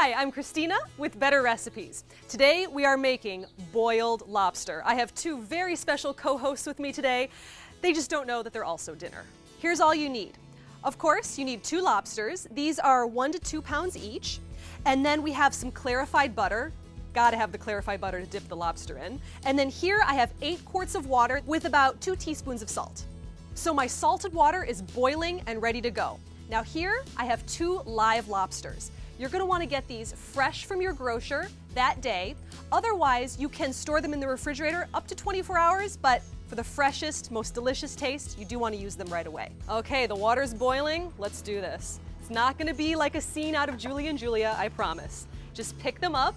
Hi, I'm Kristina with Better Recipes. Today we are making boiled lobster. I have two very special co-hosts with me today. They just don't know that they're also dinner. Here's all you need. Of course, you need 2 lobsters. These are 1 to 2 pounds each. And then we have some clarified butter. Gotta have the clarified butter to dip the lobster in. And then here I have 8 quarts of water with about 2 teaspoons of salt. So my salted water is boiling and ready to go. Now here I have 2 live lobsters. You're gonna wanna get these fresh from your grocer that day. Otherwise, you can store them in the refrigerator up to 24 hours, but for the freshest, most delicious taste, you do wanna use them right away. Okay, the water's boiling, let's do this. It's not gonna be like a scene out of Julie and Julia, I promise. Just pick them up,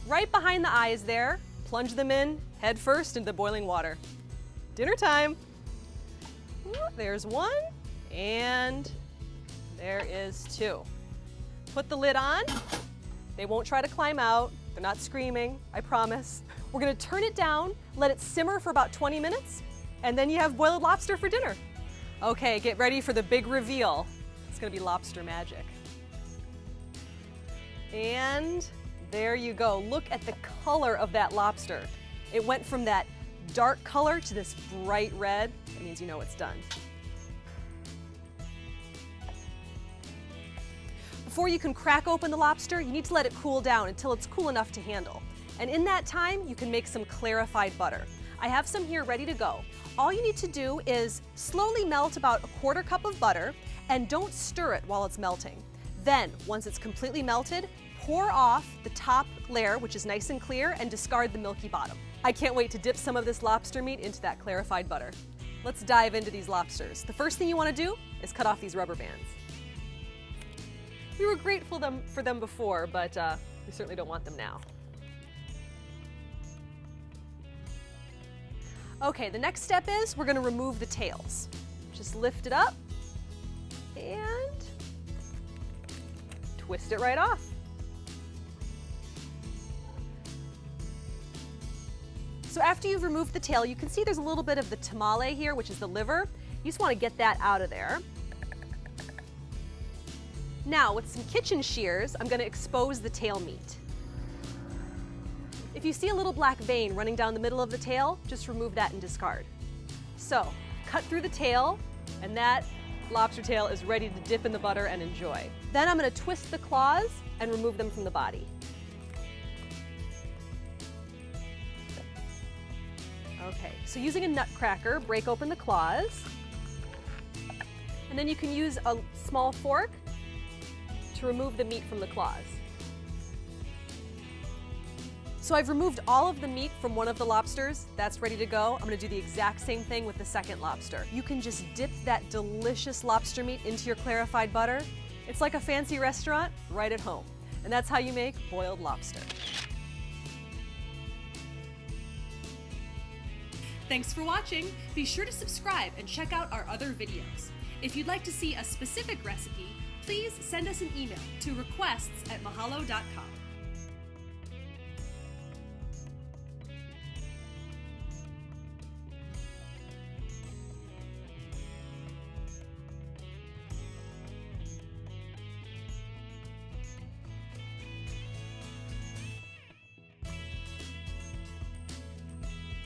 right behind the eyes there, plunge them in, head first into the boiling water. Dinner time. Ooh, there's 1, and there is 2. Put the lid on. They won't try to climb out. They're not screaming, I promise. We're gonna turn it down, let it simmer for about 20 minutes, and then you have boiled lobster for dinner. Okay, get ready for the big reveal. It's gonna be lobster magic. And there you go. Look at the color of that lobster. It went from that dark color to this bright red. That means you know it's done. Before you can crack open the lobster, you need to let it cool down until it's cool enough to handle. And in that time, you can make some clarified butter. I have some here ready to go. All you need to do is slowly melt about 1/4 cup of butter and don't stir it while it's melting. Then, once it's completely melted, pour off the top layer, which is nice and clear, and discard the milky bottom. I can't wait to dip some of this lobster meat into that clarified butter. Let's dive into these lobsters. The first thing you want to do is cut off these rubber bands. We were grateful for them before, but we certainly don't want them now. Okay, the next step is we're gonna remove the tails. Just lift it up and twist it right off. So after you've removed the tail, you can see there's a little bit of the tamale here, which is the liver. You just wanna get that out of there. Now, with some kitchen shears, I'm gonna expose the tail meat. If you see a little black vein running down the middle of the tail, just remove that and discard. So, cut through the tail, and that lobster tail is ready to dip in the butter and enjoy. Then I'm gonna twist the claws and remove them from the body. Okay, so using a nutcracker, break open the claws, and then you can use a small fork to remove the meat from the claws. So I've removed all of the meat from one of the lobsters. That's ready to go. I'm gonna do the exact same thing with the second lobster. You can just dip that delicious lobster meat into your clarified butter. It's like a fancy restaurant right at home. And that's how you make boiled lobster. Thanks for watching. Be sure to subscribe and check out our other videos. If you'd like to see a specific recipe, please send us an email to requests@mahalo.com.